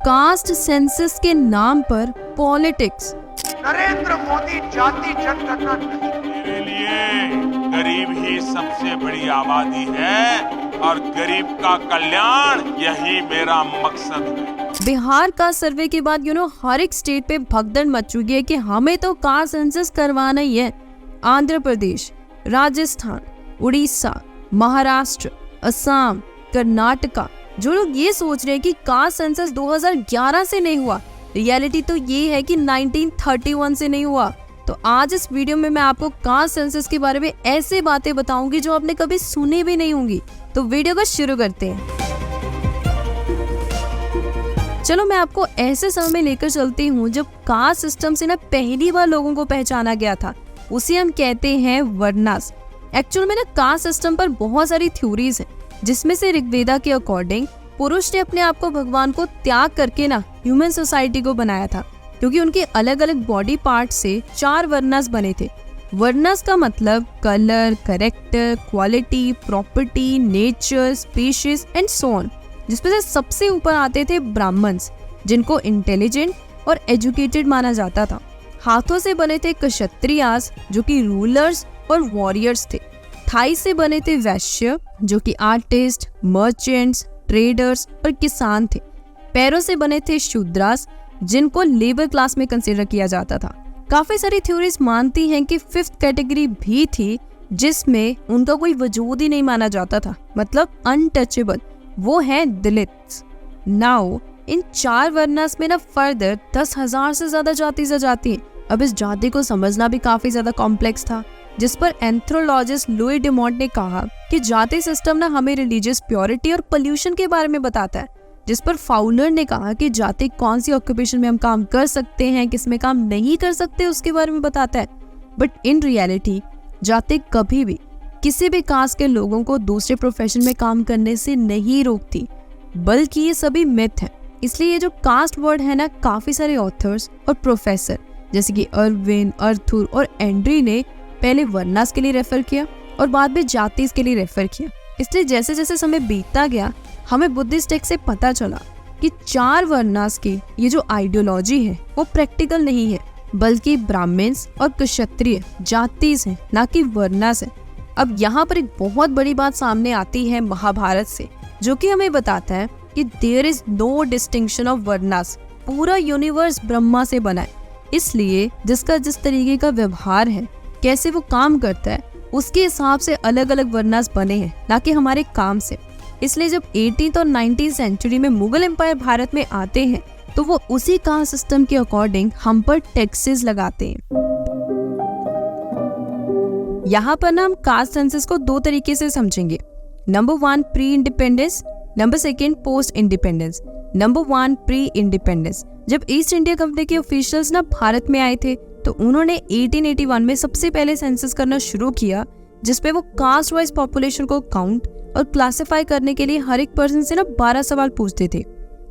Caste census के नाम पर पॉलिटिक्स। नरेंद्र मोदी जाति जनगणना मेरे लिए गरीब ही सबसे बड़ी आबादी है और गरीब का कल्याण यही मेरा मकसद है। बिहार का सर्वे के बाद हर एक स्टेट पे भगदड़ मच चुकी है कि हमें तो कास्ट सेंसस करवाना ही है। आंध्र प्रदेश, राजस्थान, उड़ीसा, महाराष्ट्र, असम, कर्नाटका, जो लोग ये सोच रहे हैं कि कास्ट सेंसस 2011 से नहीं हुआ, रियलिटी तो ये है कि 1931 से नहीं हुआ। तो आज इस वीडियो में मैं आपको कास्ट सेंसस के बारे में ऐसे बातें बताऊंगी जो आपने कभी सुनी भी नहीं होंगी। तो वीडियो को शुरू करते हैं। चलो मैं आपको ऐसे समय में लेकर चलती हूँ जब कास्ट सिस्टम से पहली बार लोगों को पहचाना गया था। उसे हम कहते हैं वर्नास। एक्चुअल में कास्ट सिस्टम पर बहुत सारी थ्योरीज हैं, जिसमें से ऋग्वेदा के अकॉर्डिंग पुरुष ने अपने आप को भगवान को त्याग करके ह्यूमन सोसाइटी को बनाया था, क्योंकि उनके अलग अलग बॉडी पार्ट से 4 वर्नास बने थे। वर्नास का मतलब colour, character, quality, property, nature, species and so on, जिसमें से सबसे ऊपर आते थे ब्राह्मण्स, जिनको इंटेलिजेंट और एजुकेटेड माना जाता था। हाथों से बने थे क्षत्रियास, जो कि रूलर्स और वॉरियर्स थे। थाई से बने थे वैश्य, जो कि आर्टिस्ट, मर्चेंट्स, ट्रेडर्स और किसान थे। पैरों से बने थे शूद्रास, जिनको लेबर क्लास में कंसीडर किया जाता था। काफी सारी थ्योरीज मानती हैं कि 5th कैटेगरी भी थी, जिसमें उनका कोई वजूद ही नहीं माना जाता था, मतलब अनटचेबल। वो है दलित्स। नाउ इन 4 वर्नास में फर्दर 10,000 से ज्यादा जाति सजाती है। अब इस जाति को समझना भी काफी ज्यादा कॉम्प्लेक्स था, जिस पर एंथ्रोलॉजिस्ट लुई डिमॉन्ट ने कहा कि जाति सिस्टम हमें रिलीजियस प्योरिटी और पोल्यूशन के बारे में बताता है, जिस पर फाउलर ने कहा कि जाति कौन सी ऑक्यूपेशन में हम काम कर सकते हैं, किस में काम नहीं कर सकते, उसके बारे में बताता है। बट इन रियलिटी जाति कभी भी किसी भी कास्ट के लोगों को दूसरे प्रोफेशन में काम करने से नहीं रोकती, बल्कि ये सभी मिथ है। इसलिए ये जो कास्ट वर्ड है काफी सारे ऑथर्स और प्रोफेसर जैसे कि अर्विन, अर्थुर और एंड्री ने पहले वर्नास के लिए रेफर किया और बाद में जातिस के लिए रेफर किया। इसलिए जैसे जैसे समय बीतता गया, हमें बुद्धिस्ट टेक्स्ट से पता चला कि 4 वर्नास की ये जो आइडियोलॉजी है वो प्रैक्टिकल नहीं है, बल्कि ब्राह्मण्स और क्षत्रिय जातिस हैं, ना कि वर्नास है। अब यहाँ पर एक बहुत बड़ी बात सामने आती है महाभारत से, जो कि हमें बताता है कि there is no distinction of वर्नास। पूरा यूनिवर्स ब्रह्मा से बना है, इसलिए जिसका जिस तरीके का व्यवहार है, कैसे वो काम करता है, उसके हिसाब से अलग अलग वर्नास बने हैं, ना कि हमारे काम से। इसलिए जब 18th और 19th सेंचुरी में मुगल एम्पायर भारत में आते हैं, तो वो उसी कास्ट सिस्टम के अकॉर्डिंग हम पर टैक्सेस लगाते हैं। यहाँ पर हम कास्ट सेंसस को 2 तरीके से समझेंगे। Number 1 pre independence, number 2 post independence. Number 1 pre independence. जब ईस्ट इंडिया कंपनी के ऑफिशियल्स भारत में आए थे, तो उन्होंने 1881 में सबसे पहले सेंसस करना शुरू किया, जिसपे वो कास्ट वाइज पॉपुलेशन को काउंट और क्लासिफाई करने के लिए हर एक पर्सन से 12 सवाल पूछते थे।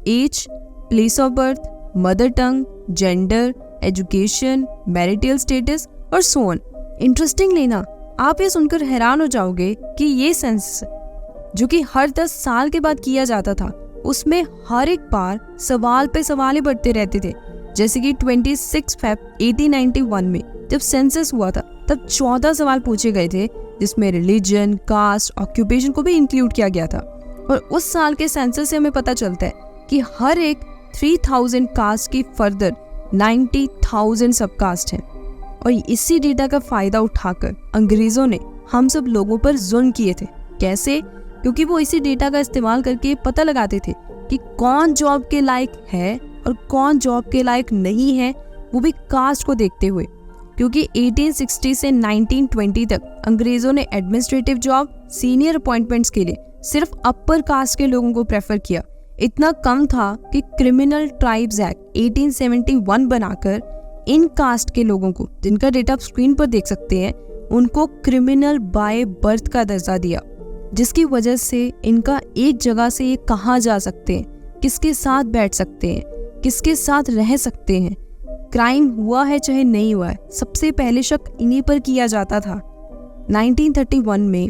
Age, place of birth, mother tongue, gender, education, marital status और सो ऑन। इंटरेस्टिंगली आप ये सुनकर हैरान हो जाओगे कि ये सेंसस जो कि हर 10 साल के बाद किया जाता था, उसमें हर एक बार सवाल पे सवाल ही बढ़ते रहते थे। जैसे कि 26 फरवरी 1891 में जब सेंसस हुआ था, तब 14 सवाल पूछे गए थे, जिसमें रिलीजन, कास्ट, ऑक्यूपेशन को भी इंक्लूड किया गया था। और उस साल के सेंसस से हमें पता चलता है कि हर एक 3000 कास्ट की फर्दर 90,000 सब कास्ट हैं। और इसी डेटा का फायदा उठाकर अंग्रेजों ने हम सब लोगों पर जुल्म किए थे। कैसे? क्योंकि वो इसी डेटा का इस्तेमाल करके पता लगाते थे कि कौन जॉब के लायक है और कौन जॉब के लायक नहीं है, वो भी कास्ट को देखते हुए। क्योंकि 1860 से 1920 तक अंग्रेजों ने एडमिनिस्ट्रेटिव जॉब, सीनियर अपॉइंटमेंट्स के लिए सिर्फ अपर कास्ट के लोगों को प्रेफर किया। इतना कम था कि क्रिमिनल ट्राइब्स एक्ट 1871 बनाकर इन कास्ट के लोगों को, जिनका डेटा आप स्क्रीन पर देख सकते हैं, उनको क्रिमिनल बाय बर्थ का दर्जा दिया, जिसकी वजह से इनका एक जगह से ये कहाँ जा सकते हैं, किसके साथ बैठ सकते हैं, किसके साथ रह सकते हैं, क्राइम हुआ है चाहे नहीं हुआ है, सबसे पहले शक इन्हीं पर किया जाता था। 1931 में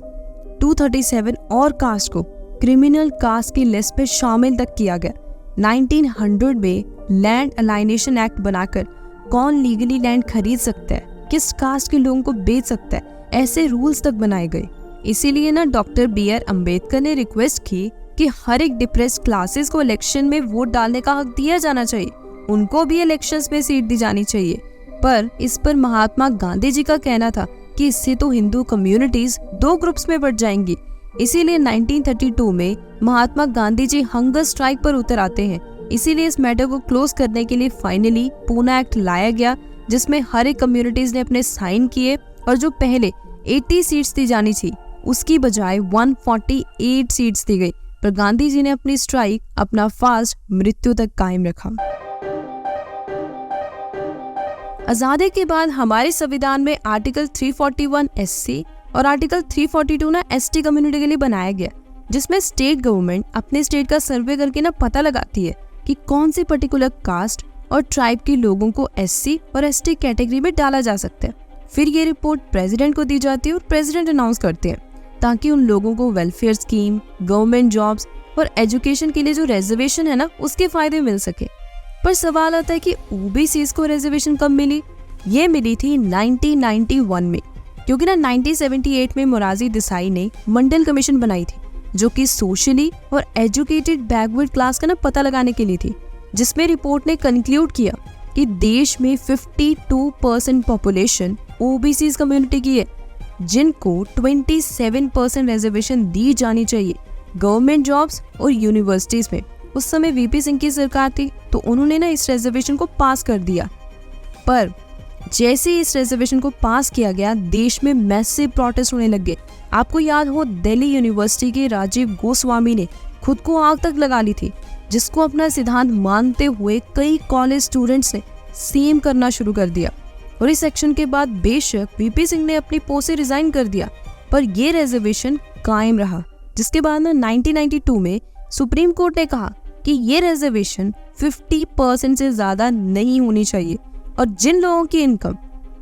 237 और कास्ट को क्रिमिनल कास्ट की लिस्ट पे शामिल तक किया गया। 1900 में लैंड अलाइनेशन एक्ट बनाकर कौन लीगली लैंड खरीद सकता है, किस कास्ट के लोगों को बेच सकता है, ऐसे रूल्स तक बनाए गए। इसीलिए ना डॉक्टर BR अम्बेडकर ने रिक्वेस्ट की कि हर एक डिप्रेस्ड क्लासेस को इलेक्शन में वोट डालने का हक दिया जाना चाहिए, उनको भी इलेक्शंस में सीट दी जानी चाहिए। पर इस पर महात्मा गांधी जी का कहना था कि इससे तो हिंदू कम्युनिटीज 2 ग्रुप्स में बट जाएंगी। इसीलिए 1932 में महात्मा गांधी जी हंगर स्ट्राइक पर उतर आते हैं। इसीलिए इस मैटर को क्लोज करने के लिए फाइनली पूना एक्ट लाया गया, जिसमें हर एक कम्युनिटीज ने अपने साइन किए और जो पहले 80 सीट्स दी जानी थी उसकी बजाय 148 सीट्स दी गई। पर गांधी जी ने अपनी स्ट्राइक, अपना फास्ट मृत्यु तक कायम रखा। आजादी के बाद हमारे संविधान में आर्टिकल 341 SC और आर्टिकल 342 ना ST कम्युनिटी के लिए बनाया गया, जिसमें स्टेट गवर्नमेंट अपने स्टेट का सर्वे करके ना पता लगाती है कि कौन सी पर्टिकुलर कास्ट और ट्राइब के लोगों को SC और ST कैटेगरी में डाला जा सकता है। फिर ये रिपोर्ट प्रेसिडेंट को दी जाती है और प्रेसिडेंट अनाउंस करते हैं, ताकि उन लोगों को वेलफेयर स्कीम, गवर्नमेंट जॉब्स और एजुकेशन के लिए जो रिजर्वेशन है ना, उसके फायदे मिल सके। पर सवाल आता है कि OBCs को रिजर्वेशन कब मिली? ये मिली थी 1991 में, क्योंकि ना 1978 में मोरारजी देसाई ने मंडल कमीशन बनाई थी, जो कि सोशली और एजुकेटेड बैकवर्ड क्लास का ना पता लगाने के लिए थी, जिसमें रिपोर्ट ने कंक्लूड किया कि देश में 52% पॉपुलेशन OBCs कम्युनिटी की है, जिनको 27% रिजर्वेशन दी जानी चाहिए गवर्नमेंट जॉब्स और यूनिवर्सिटीज में। उस समय VP सिंह की सरकार थी, तो उन्होंने ना इस रिजर्वेशन को पास कर दिया। पर जैसे इस रिजर्वेशन को पास किया गया, देश में मैसिव प्रोटेस्ट होने लग गए। आपको याद हो, दिल्ली यूनिवर्सिटी के राजीव गोस्वामी ने खुद को आग तक लगा ली थी, जिसको अपना सिद्धांत मानते हुए कई कॉलेज स्टूडेंट्स ने सेम करना शुरू कर दिया। और इस एक्शन के बाद बेशक VP सिंह ने अपनी पोस्ट से रिजाइन कर दिया, पर यह रिजर्वेशन कायम रहा, जिसके बाद ना 1992 में सुप्रीम कोर्ट ने कहा कि ये रिजर्वेशन 50% से ज्यादा नहीं होनी चाहिए, और जिन लोगों की इनकम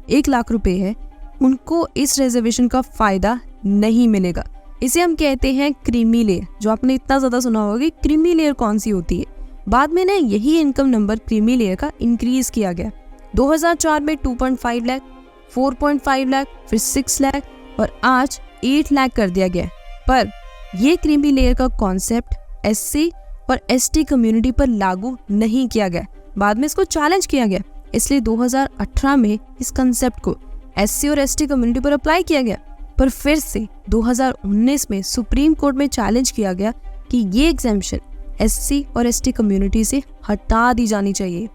1 लाख रुपए है उनको इस रिजर्वेशन का फायदा नहीं मिलेगा। इसे हम कहते हैं क्रीमी लेयर, जो आपने इतना ज्यादा सुना होगा कि क्रीमी लेयर कौन सी होती है। बाद में ना यही इनकम नंबर क्रीमी लेयर का इंक्रीज किया गया। 2004 में 2.5 लाख, 4.5 लाख, फिर 6 लाख और आज 8 लाख कर दिया गया। पर यह क्रीमी लेयर का कॉन्सेप्ट SC और ST कम्युनिटी पर लागू नहीं किया गया। बाद में इसको चैलेंज किया गया, इसलिए 2018 में इस कंसेप्ट को SC और ST कम्युनिटी पर अप्लाई किया गया। पर फिर से 2019 में सुप्रीम कोर्ट में चैलेंज किया गया कि ये एग्जेम्पशन SC और ST कम्युनिटी से हटा दी जानी चाहिए।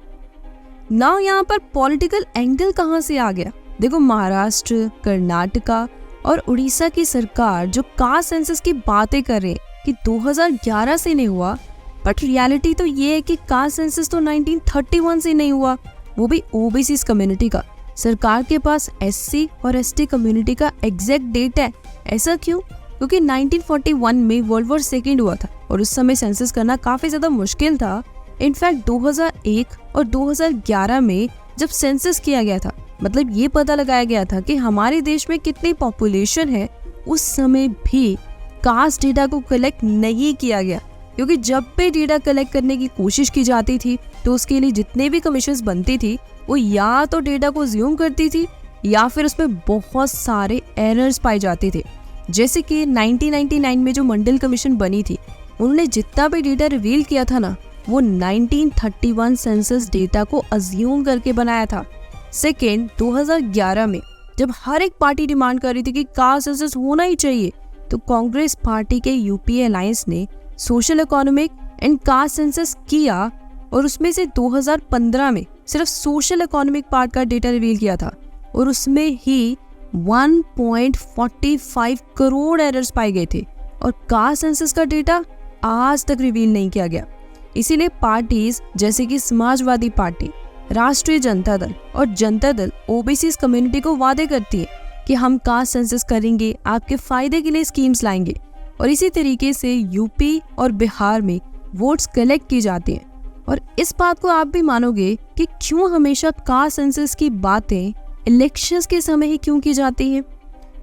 ना यहाँ पर पॉलिटिकल एंगल कहाँ से आ गया? देखो, महाराष्ट्र, कर्नाटका और उड़ीसा की सरकार जो कास्ट सेंसस की बातें कर रहे हैं कि 2011 से नहीं हुआ, बट रियलिटी तो ये है कि कास्ट सेंसस तो 1931 से नहीं हुआ, वो भी OBCs कम्युनिटी का। सरकार के पास SC और ST कम्युनिटी का एग्जैक्ट डेट है। ऐसा क्यों? क्योंकि 1941 में वर्ल्ड वॉर 2 हुआ था और उस समय सेंसस करना काफी ज्यादा मुश्किल था। इनफैक्ट 2001 और 2011 में जब सेंसस किया गया था, मतलब ये पता लगाया गया था कि हमारे देश में कितनी पॉपुलेशन है, उस समय भी कास्ट डेटा को कलेक्ट नहीं किया गया, क्योंकि जब भी डेटा कलेक्ट करने की कोशिश की जाती थी तो उसके लिए जितने भी कमीशंस बनती थी वो या तो डेटा को ज़ूम करती थी या फिर उसमें बहुत सारे एरर्स पाए जाते थे। जैसे कि 1999 में जो मंडल कमीशन बनी थी, उन्होंने जितना भी डेटा रिवील किया था ना, वो 1931 सेंसस डेटा को अज्यूम करके बनाया था। सेकेंड, 2011 में जब हर एक पार्टी डिमांड कर रही थी कि कास्ट सेंसस होना ही चाहिए, तो कांग्रेस पार्टी के UPA अलायंस ने social economic and caste census किया और उसमें से 2015 में सिर्फ सोशल इकोनॉमिक पार्ट का डेटा रिवील किया था और उसमें ही 1.45 करोड़ एरर्स पाए गए थे और कास्ट सेंसस का डेटा आज तक रिवील नहीं किया गया। इसीलिए पार्टीज जैसे कि समाजवादी पार्टी, राष्ट्रीय जनता दल और जनता दल OBCs कम्युनिटी को वादे करती है कि हम कास्ट सेंसस करेंगे, आपके फायदे के लिए स्कीम्स लाएंगे, और इसी तरीके से यूपी और बिहार में वोट्स कलेक्ट की जाती हैं। और इस बात को आप भी मानोगे कि क्यों हमेशा कास्ट सेंसस की बातें इलेक्शंस के समय ही क्यों की जाती है।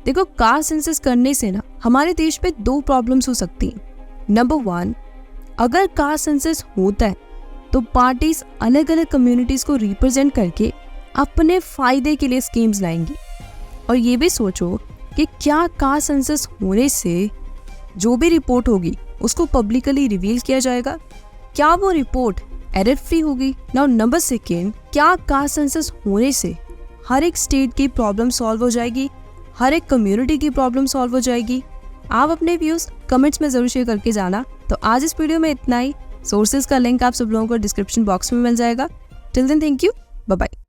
देखो, कास्ट सेंसस करने से ना हमारे देश में 2 प्रॉब्लम्स हो सकती हैं। नंबर 1, अगर कास्ट सेंसस होता है तो पार्टीज अलग अलग कम्युनिटीज को रिप्रेजेंट करके अपने फायदे के लिए स्कीम्स लाएंगी। और ये भी सोचो कि क्या कास्ट सेंसस होने से जो भी रिपोर्ट होगी उसको पब्लिकली रिवील किया जाएगा? क्या वो रिपोर्ट एडिट फ्री होगी? नाउ नंबर सेकेंड, क्या कास्ट सेंसस होने से हर एक स्टेट की प्रॉब्लम सॉल्व हो जाएगी, हर एक कम्युनिटी की प्रॉब्लम सॉल्व हो जाएगी? आप अपने व्यूज कमेंट्स में जरूर शेयर करके जाना। तो आज इस वीडियो में इतना ही। सोर्सेज का लिंक आप सब लोगों को डिस्क्रिप्शन बॉक्स में मिल जाएगा। Till then thank you, bye bye.